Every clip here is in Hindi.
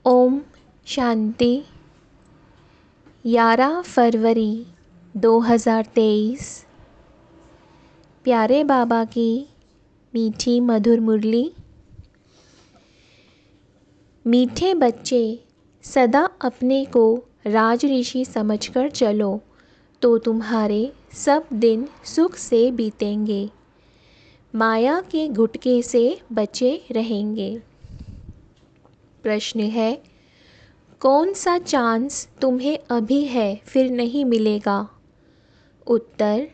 ओम शांति। 11 फरवरी 2023। प्यारे बाबा की मीठी मधुर मुरली। मीठे बच्चे, सदा अपने को राज ऋषि समझकर चलो तो तुम्हारे सब दिन सुख से बीतेंगे, माया के गुटके से बचे रहेंगे। प्रश्न है, कौन सा चांस तुम्हें अभी है फिर नहीं मिलेगा? उत्तर,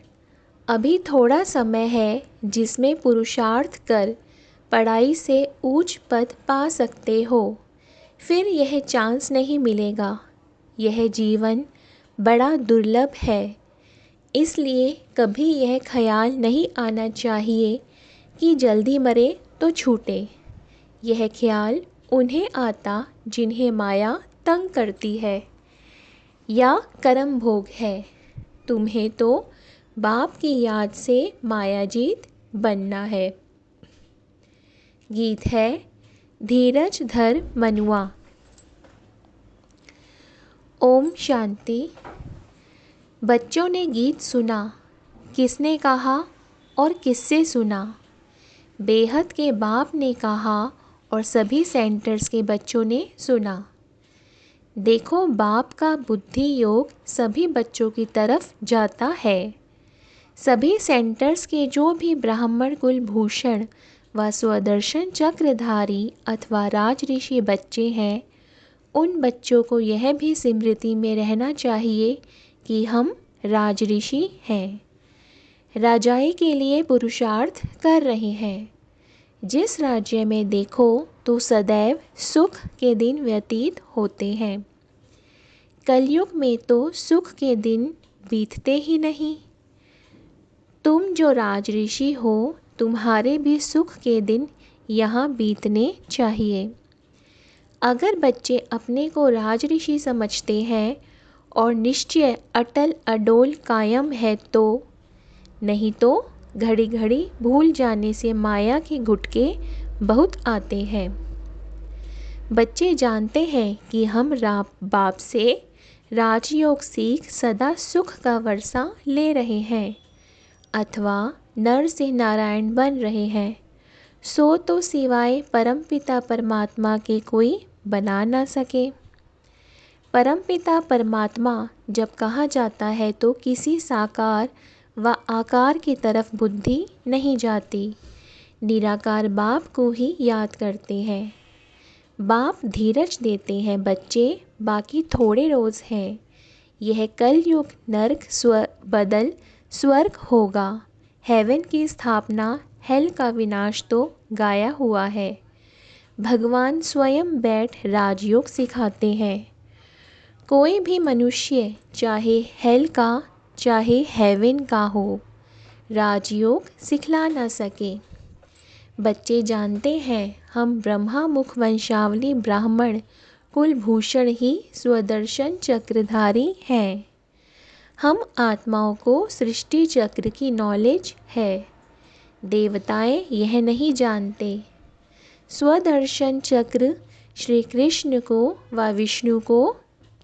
अभी थोड़ा समय है जिसमें पुरुषार्थ कर पढ़ाई से ऊंच पद पा सकते हो, फिर यह चांस नहीं मिलेगा। यह जीवन बड़ा दुर्लभ है, इसलिए कभी यह ख्याल नहीं आना चाहिए कि जल्दी मरे तो छूटे। यह ख्याल उन्हें आता जिन्हें माया तंग करती है या कर्म भोग है। तुम्हें तो बाप की याद से मायाजीत बनना है। गीत है धीरज धर मनुआ। ओम शांति। बच्चों ने गीत सुना, किसने कहा और किससे सुना? बेहद के बाप ने कहा और सभी सेंटर्स के बच्चों ने सुना। देखो, बाप का बुद्धि योग सभी बच्चों की तरफ जाता है। सभी सेंटर्स के जो भी ब्राह्मण कुलभूषण व स्वदर्शन चक्रधारी अथवा राज ऋषि बच्चे हैं, उन बच्चों को यह भी स्मृति में रहना चाहिए कि हम राज ऋषि हैं, राजाई के लिए पुरुषार्थ कर रहे हैं। जिस राज्य में देखो तो सदैव सुख के दिन व्यतीत होते हैं। कलयुग में तो सुख के दिन बीतते ही नहीं। तुम जो राज ऋषि हो, तुम्हारे भी सुख के दिन यहाँ बीतने चाहिए। अगर बच्चे अपने को राज ऋषि समझते हैं और निश्चय अटल अडोल कायम है तो, नहीं तो घड़ी घड़ी भूल जाने से माया के गुटके बहुत आते हैं। बच्चे जानते हैं कि हम बाप से राजयोग सीख सदा सुख का वर्षा ले रहे हैं अथवा नर से नारायण बन रहे हैं, सो तो सिवाय परमपिता परमात्मा के कोई बना ना सके। परमपिता परमात्मा जब कहा जाता है तो किसी साकार व आकार की तरफ बुद्धि नहीं जाती, निराकार बाप को ही याद करते हैं। बाप धीरज देते हैं बच्चे, बाकी थोड़े रोज़ हैं। यह कलयुग नर्क बदल स्वर्ग होगा। हेवन की स्थापना, हेल का विनाश तो गाया हुआ है। भगवान स्वयं बैठ राजयोग सिखाते हैं। कोई भी मनुष्य चाहे हेल का चाहे हेवन का हो, राजयोग सिखला ना सके। बच्चे जानते हैं हम ब्रह्मा मुख वंशावली ब्राह्मण कुलभूषण ही स्वदर्शन चक्रधारी हैं। हम आत्माओं को सृष्टि चक्र की नॉलेज है, देवताएं यह नहीं जानते। स्वदर्शन चक्र श्री कृष्ण को व विष्णु को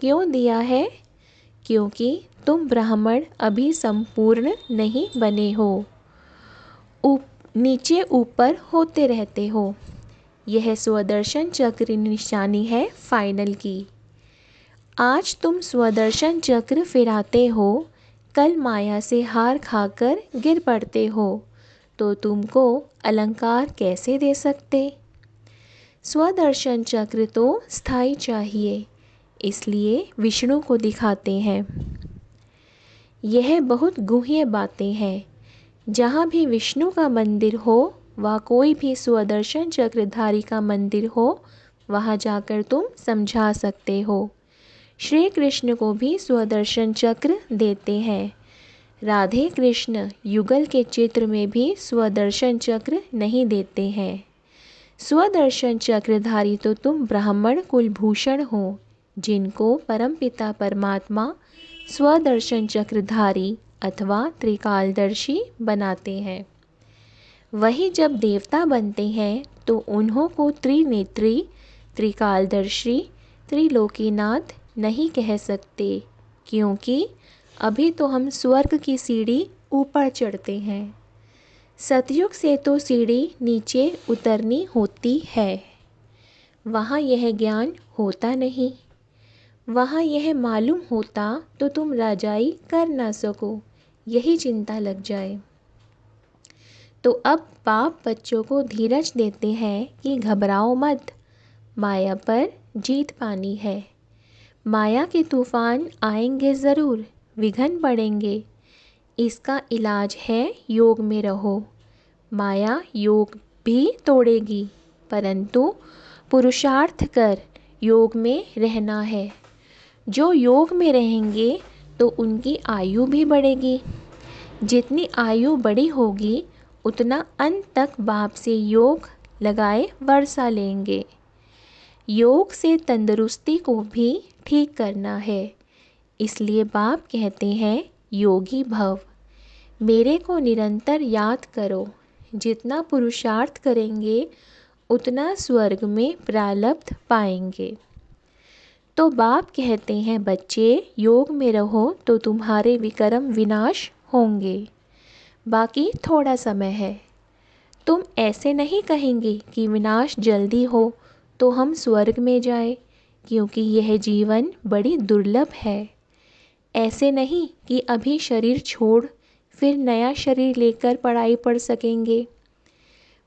क्यों दिया है? क्योंकि तुम ब्राह्मण अभी संपूर्ण नहीं बने हो, नीचे ऊपर होते रहते हो। यह स्वदर्शन चक्र निशानी है फाइनल की। आज तुम स्वदर्शन चक्र फिराते हो, कल माया से हार खाकर गिर पड़ते हो, तो तुमको अलंकार कैसे दे सकते? स्वदर्शन चक्र तो स्थायी चाहिए, इसलिए विष्णु को दिखाते हैं। यह बहुत गुह्य बातें हैं। जहाँ भी विष्णु का मंदिर हो व कोई भी स्वदर्शन चक्रधारी का मंदिर हो, वहाँ जाकर तुम समझा सकते हो। श्री कृष्ण को भी स्वदर्शन चक्र देते हैं। राधे कृष्ण युगल के चित्र में भी स्वदर्शन चक्र नहीं देते हैं। स्वदर्शन चक्रधारी तो तुम ब्राह्मण कुलभूषण हो, जिनको परमपिता परमात्मा स्वदर्शन चक्रधारी अथवा त्रिकालदर्शी बनाते हैं। वही जब देवता बनते हैं तो उन्हों को त्रिनेत्री, त्रिकालदर्शी त्रिलोकीनाथ नहीं कह सकते, क्योंकि अभी तो हम स्वर्ग की सीढ़ी ऊपर चढ़ते हैं। सतयुग से तो सीढ़ी नीचे उतरनी होती है। वहाँ यह ज्ञान होता नहीं। वहाँ यह मालूम होता तो तुम राजाई कर ना सको, यही चिंता लग जाए। तो अब बाप बच्चों को धीरज देते हैं कि घबराओ मत, माया पर जीत पानी है। माया के तूफान आएंगे ज़रूर, विघ्न पड़ेंगे, इसका इलाज है योग में रहो। माया योग भी तोड़ेगी, परंतु पुरुषार्थ कर योग में रहना है। जो योग में रहेंगे तो उनकी आयु भी बढ़ेगी। जितनी आयु बड़ी होगी उतना अंत तक बाप से योग लगाए वर्षा लेंगे। योग से तंदुरुस्ती को भी ठीक करना है, इसलिए बाप कहते हैं योगी भव। मेरे को निरंतर याद करो। जितना पुरुषार्थ करेंगे उतना स्वर्ग में प्रारब्ध पाएंगे। तो बाप कहते हैं बच्चे, योग में रहो तो तुम्हारे विकर्म विनाश होंगे। बाकी थोड़ा समय है। तुम ऐसे नहीं कहेंगे कि विनाश जल्दी हो तो हम स्वर्ग में जाए, क्योंकि यह जीवन बड़ी दुर्लभ है। ऐसे नहीं कि अभी शरीर छोड़ फिर नया शरीर लेकर पढ़ाई पढ़ सकेंगे।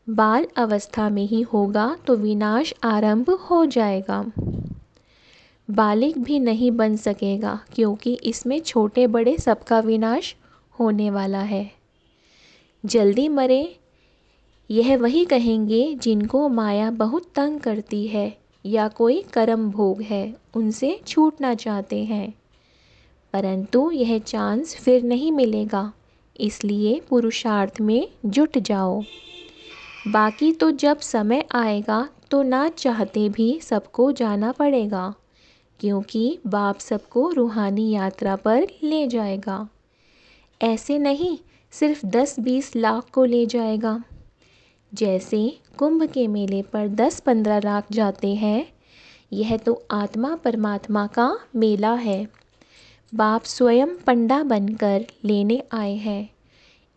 बाल अवस्था में ही होगा तो विनाश आरंभ हो जाएगा। बालिग भी नहीं बन सकेगा, क्योंकि इसमें छोटे बड़े सबका विनाश होने वाला है। जल्दी मरे यह वही कहेंगे जिनको माया बहुत तंग करती है या कोई कर्म भोग है उनसे छूटना चाहते हैं, परंतु यह चांस फिर नहीं मिलेगा, इसलिए पुरुषार्थ में जुट जाओ। बाकी तो जब समय आएगा तो ना चाहते भी सबको जाना पड़ेगा, क्योंकि बाप सबको रूहानी यात्रा पर ले जाएगा। ऐसे नहीं सिर्फ 10-20 लाख को ले जाएगा। जैसे कुंभ के मेले पर 10-15 लाख जाते हैं, यह तो आत्मा परमात्मा का मेला है। बाप स्वयं पंडा बनकर लेने आए हैं।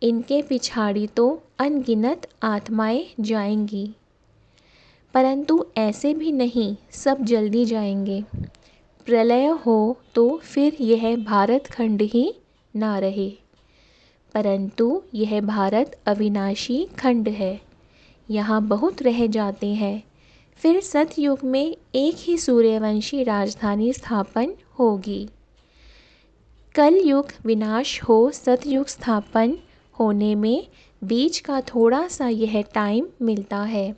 इनके पिछाड़ी तो अनगिनत आत्माएं जाएंगी, परंतु ऐसे भी नहीं सब जल्दी जाएंगे। प्रलय हो तो फिर यह भारत खंड ही ना रहे, परंतु यह भारत अविनाशी खंड है। यहाँ बहुत रह जाते हैं। फिर सतयुग में एक ही सूर्यवंशी राजधानी स्थापन होगी। कल युग विनाश हो, सतयुग स्थापन होने में बीच का थोड़ा सा यह टाइम मिलता है।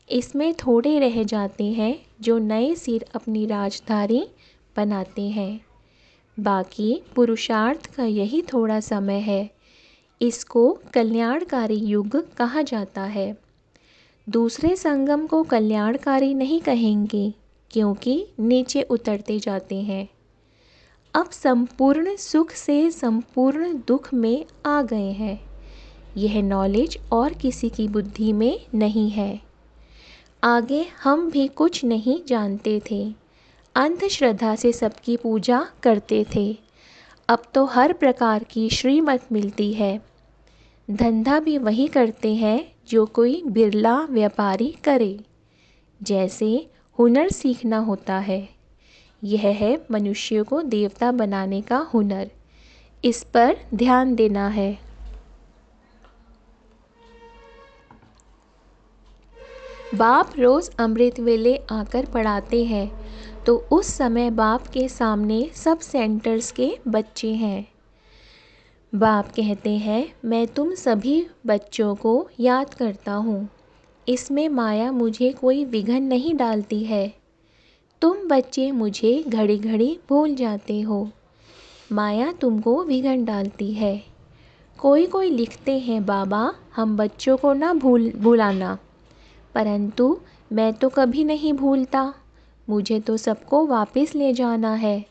इसमें थोड़े रह जाते हैं जो नए सिर अपनी राजधानी बनाते हैं। बाकी पुरुषार्थ का यही थोड़ा समय है। इसको कल्याणकारी युग कहा जाता है। दूसरे संगम को कल्याणकारी नहीं कहेंगे, क्योंकि नीचे उतरते जाते हैं। अब संपूर्ण सुख से संपूर्ण दुख में आ गए हैं। यह नॉलेज और किसी की बुद्धि में नहीं है। आगे हम भी कुछ नहीं जानते थे। अंधश्रद्धा से सबकी पूजा करते थे। अब तो हर प्रकार की श्रीमत मिलती है। धंधा भी वही करते हैं जो कोई बिरला व्यापारी करे। जैसे हुनर सीखना होता है, यह है मनुष्य को देवता बनाने का हुनर। इस पर ध्यान देना है। बाप रोज़ अमृत वेले आकर पढ़ाते हैं, तो उस समय बाप के सामने सब सेंटर्स के बच्चे हैं। बाप कहते हैं मैं तुम सभी बच्चों को याद करता हूँ। इसमें माया मुझे कोई विघ्न नहीं डालती है। तुम बच्चे मुझे घड़ी घड़ी भूल जाते हो। माया तुमको विघ्न डालती है। कोई कोई लिखते हैं बाबा हम बच्चों को ना भुलाना, परंतु मैं तो कभी नहीं भूलता। मुझे तो सबको वापस ले जाना है।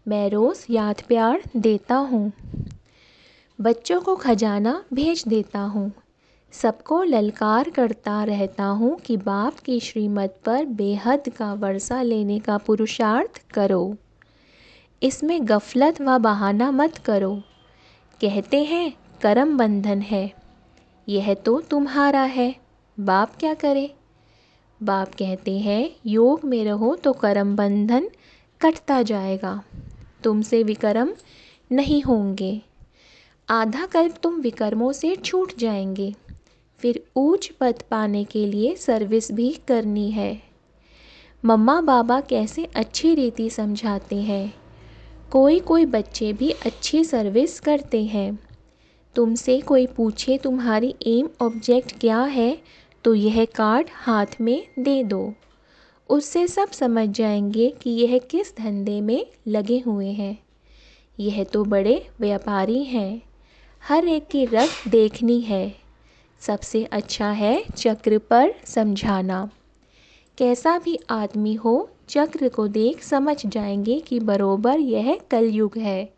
मैं रोज़ याद प्यार देता हूँ। बच्चों को खजाना भेज देता हूँ। सबको ललकार करता रहता हूँ कि बाप की श्रीमत पर बेहद का वर्षा लेने का पुरुषार्थ करो। इसमें गफलत व बहाना मत करो। कहते हैं करम बंधन है, यह तो तुम्हारा है, बाप क्या करे। बाप कहते हैं योग में रहो तो करम बंधन कटता जाएगा, तुमसे विकर्म नहीं होंगे। आधा कल्प तुम विकर्मों से छूट जाएंगे। फिर ऊंच पद पाने के लिए सर्विस भी करनी है। मम्मा बाबा कैसे अच्छी रीति समझाते हैं। कोई कोई बच्चे भी अच्छी सर्विस करते हैं। तुमसे कोई पूछे तुम्हारी एम ऑब्जेक्ट क्या है, तो यह कार्ड हाथ में दे दो। उससे सब समझ जाएंगे कि यह किस धंधे में लगे हुए हैं। यह तो बड़े व्यापारी हैं, हर एक की रग देखनी है। सबसे अच्छा है चक्र पर समझाना। कैसा भी आदमी हो, चक्र को देख समझ जाएंगे कि बरोबर यह कलयुग है,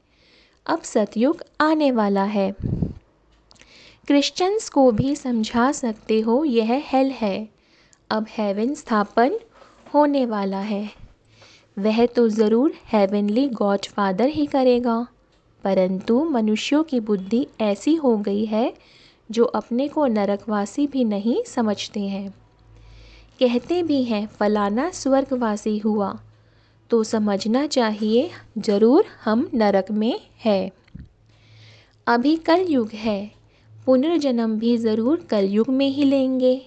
अब सतयुग आने वाला है। क्रिश्चियंस को भी समझा सकते हो यह हेल है, अब हेवन स्थापन होने वाला है। वह तो ज़रूर हेवनली गॉडफादर ही करेगा, परंतु मनुष्यों की बुद्धि ऐसी हो गई है जो अपने को नरकवासी भी नहीं समझते हैं। कहते भी हैं फलाना स्वर्गवासी हुआ, तो समझना चाहिए ज़रूर हम नरक में है। अभी कलयुग है, पुनर्जन्म भी ज़रूर कलयुग में ही लेंगे।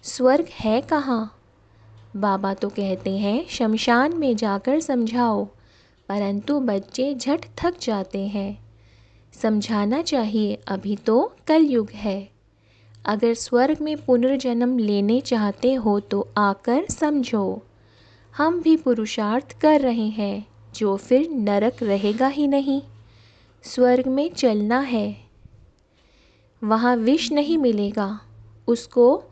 स्वर्ग है कहाँ? बाबा तो कहते हैं शमशान में जाकर समझाओ, परंतु बच्चे झट थक जाते हैं। समझाना चाहिए अभी तो कलयुग है। अगर स्वर्ग में पुनर्जन्म लेने चाहते हो तो आकर समझो। हम भी पुरुषार्थ कर रहे हैं, जो फिर नरक रहेगा ही नहीं। स्वर्ग में चलना है, वहाँ विष नहीं मिलेगा, उसको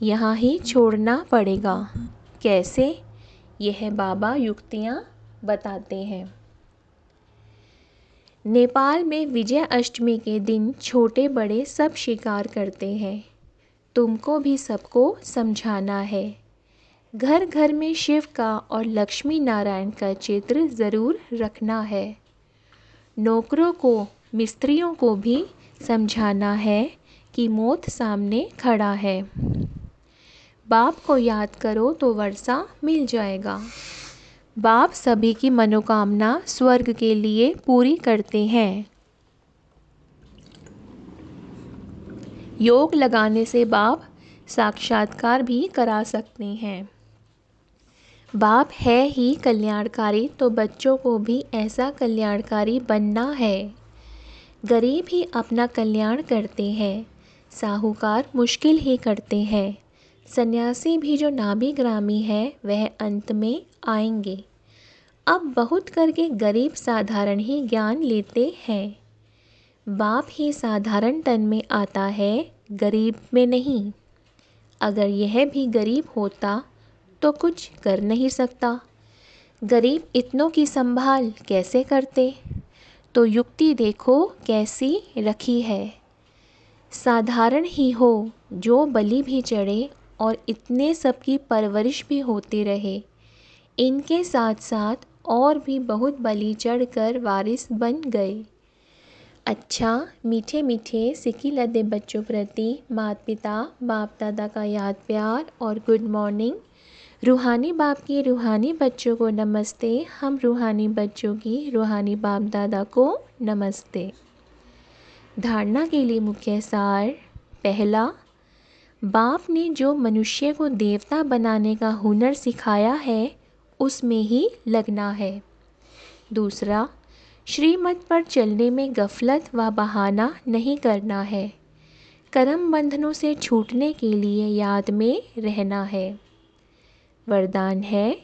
यहाँ ही छोड़ना पड़ेगा। कैसे? यह बाबा युक्तियाँ बताते हैं। नेपाल में विजय अष्टमी के दिन छोटे बड़े सब शिकार करते हैं। तुमको भी सबको समझाना है। घर घर में शिव का और लक्ष्मी नारायण का चित्र ज़रूर रखना है। नौकरों को, मिस्त्रियों को भी समझाना है कि मौत सामने खड़ा है। बाप को याद करो तो वर्षा मिल जाएगा। बाप सभी की मनोकामना स्वर्ग के लिए पूरी करते हैं। योग लगाने से बाप साक्षात्कार भी करा सकते हैं। बाप है ही कल्याणकारी, तो बच्चों को भी ऐसा कल्याणकारी बनना है। गरीब ही अपना कल्याण करते हैं, साहूकार मुश्किल ही करते हैं। सन्यासी भी जो नामी ग्रामी है वह अंत में आएंगे। अब बहुत करके गरीब साधारण ही ज्ञान लेते हैं। बाप ही साधारण तन में आता है, गरीब में नहीं। अगर यह भी गरीब होता तो कुछ कर नहीं सकता। गरीब इतनों की संभाल कैसे करते? तो युक्ति देखो कैसी रखी है। साधारण ही हो, जो बलि भी चढ़े और इतने सबकी परवरिश भी होती रहे। इनके साथ साथ और भी बहुत बलि चढ़कर वारिस बन गए। अच्छा, मीठे मीठे सिकी लदे बच्चों प्रति माता पिता बाप दादा का याद प्यार और गुड मॉर्निंग। रूहानी बाप की रूहानी बच्चों को नमस्ते। हम रूहानी बच्चों की रूहानी बाप दादा को नमस्ते। धारणा के लिए मुख्य सार। पहला, बाप ने जो मनुष्य को देवता बनाने का हुनर सिखाया है उसमें ही लगना है। दूसरा, श्रीमत पर चलने में गफलत व बहाना नहीं करना है। कर्म बंधनों से छूटने के लिए याद में रहना है। वरदान है,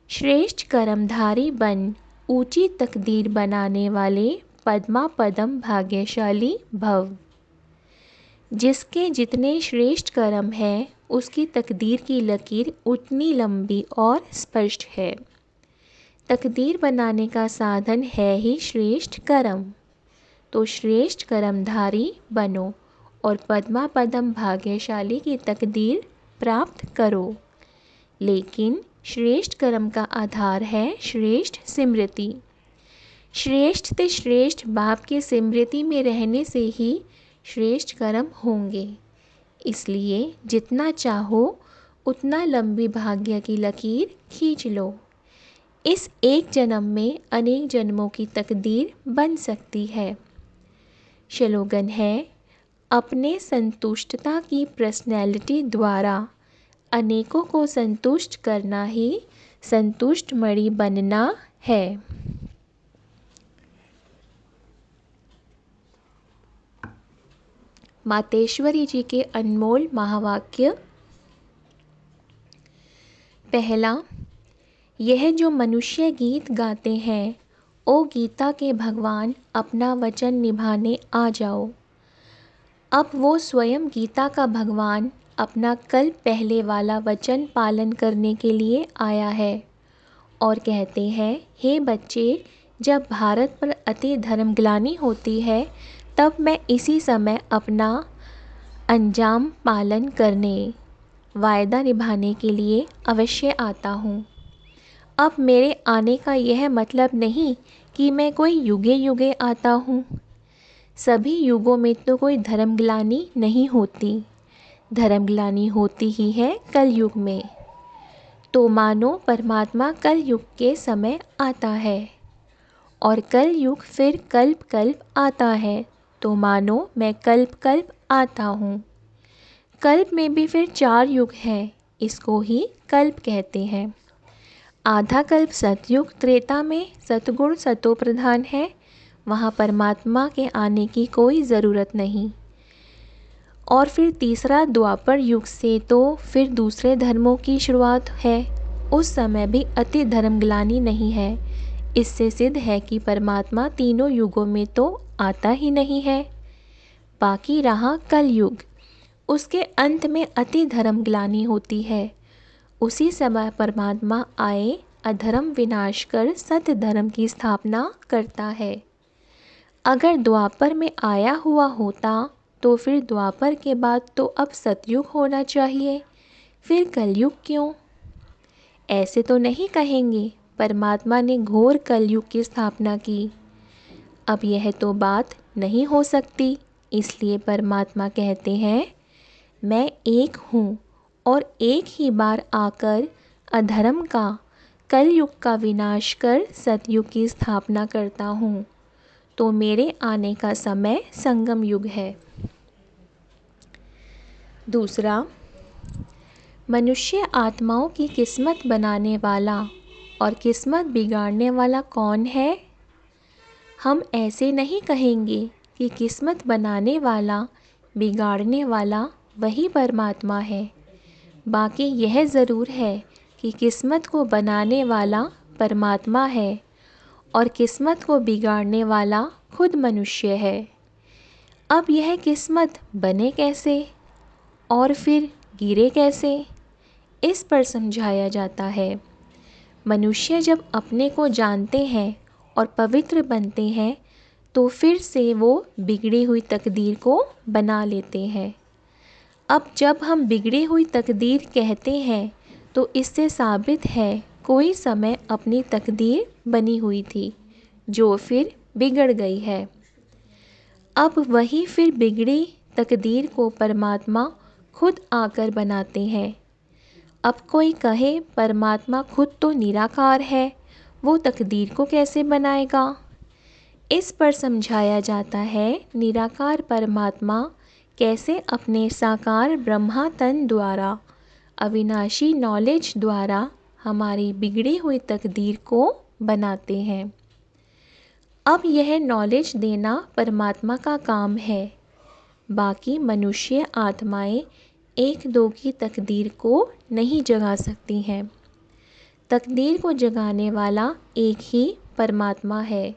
श्रेष्ठ कर्मधारी बन ऊंची तकदीर बनाने वाले पद्मा पदम भाग्यशाली भव। जिसके जितने श्रेष्ठ कर्म है उसकी तकदीर की लकीर उतनी लंबी और स्पष्ट है। तकदीर बनाने का साधन है ही श्रेष्ठ कर्म, तो श्रेष्ठ कर्मधारी बनो और पद्मा पदम भाग्यशाली की तकदीर प्राप्त करो। लेकिन श्रेष्ठ कर्म का आधार है श्रेष्ठ स्मृति। श्रेष्ठ से श्रेष्ठ बाप की स्मृति में रहने से ही श्रेष्ठ कर्म होंगे। इसलिए जितना चाहो उतना लंबी भाग्य की लकीर खींच लो। इस एक जन्म में अनेक जन्मों की तकदीर बन सकती है। स्लोगन है, अपने संतुष्टता की पर्सनैलिटी द्वारा अनेकों को संतुष्ट करना ही संतुष्ट मणि बनना है। मातेश्वरी जी के अनमोल महावाक्य। पहला, यह जो मनुष्य गीत गाते हैं, ओ गीता के भगवान अपना वचन निभाने आ जाओ। अब वो स्वयं गीता का भगवान अपना कल पहले वाला वचन पालन करने के लिए आया है और कहते हैं, हे बच्चे, जब भारत पर अति धर्मग्लानि होती है तब मैं इसी समय अपना अंजाम पालन करने, वायदा निभाने के लिए अवश्य आता हूँ। अब मेरे आने का यह मतलब नहीं कि मैं कोई युगे युगे आता हूँ। सभी युगों में तो कोई धर्मग्लानि नहीं होती। धर्मग्लानि होती ही है कल युग में। तो मानो परमात्मा कल युग के समय आता है और कल युग फिर कल्प कल्प आता है, तो मानो मैं कल्प कल्प आता हूँ। कल्प में भी फिर 4 युग हैं, इसको ही कल्प कहते हैं। आधा कल्प सतयुग त्रेता में सतगुण सतो प्रधान है, वहाँ परमात्मा के आने की कोई ज़रूरत नहीं। और फिर तीसरा द्वापर युग से तो फिर दूसरे धर्मों की शुरुआत है। उस समय भी अति धर्मग्लानि नहीं है। इससे सिद्ध है कि परमात्मा तीनों युगों में तो आता ही नहीं है। बाकी रहा कल युग, उसके अंत में अति धर्मग्लानि होती है। उसी समय परमात्मा आए अधर्म विनाश कर सत्य धर्म की स्थापना करता है। अगर द्वापर में आया हुआ होता तो फिर द्वापर के बाद तो अब सतयुग होना चाहिए, फिर कलयुग क्यों? ऐसे तो नहीं कहेंगे परमात्मा ने घोर कलयुग की स्थापना की। अब यह तो बात नहीं हो सकती, इसलिए परमात्मा कहते हैं, मैं एक हूँ और एक ही बार आकर अधर्म का, कलयुग का विनाश कर सतयुग की स्थापना करता हूँ। तो मेरे आने का समय संगम युग है। दूसरा, मनुष्य आत्माओं की किस्मत बनाने वाला और किस्मत बिगाड़ने वाला कौन है? हम ऐसे नहीं कहेंगे कि किस्मत बनाने वाला, बिगाड़ने वाला वही परमात्मा है। बाकी यह ज़रूर है कि किस्मत को बनाने वाला परमात्मा है और किस्मत को बिगाड़ने वाला खुद मनुष्य है। अब यह किस्मत बने कैसे और फिर गिरे कैसे, इस पर समझाया जाता है। मनुष्य जब अपने को जानते हैं और पवित्र बनते हैं तो फिर से वो बिगड़ी हुई तकदीर को बना लेते हैं। अब जब हम बिगड़ी हुई तकदीर कहते हैं तो इससे साबित है कोई समय अपनी तकदीर बनी हुई थी जो फिर बिगड़ गई है। अब वही फिर बिगड़ी तकदीर को परमात्मा खुद आकर बनाते हैं। अब कोई कहे परमात्मा खुद तो निराकार है, वो तकदीर को कैसे बनाएगा? इस पर समझाया जाता है निराकार परमात्मा कैसे अपने साकार ब्रह्मा तन द्वारा, अविनाशी नॉलेज द्वारा हमारी बिगड़ी हुई तकदीर को बनाते हैं। अब यह नॉलेज देना परमात्मा का काम है। बाकी मनुष्य आत्माएं एक दो की तकदीर को नहीं जगा सकती हैं। तकदीर को जगाने वाला एक ही परमात्मा है,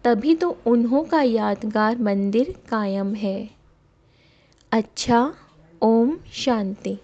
तभी तो उन्हों का यादगार मंदिर कायम है। अच्छा, ओम शांति।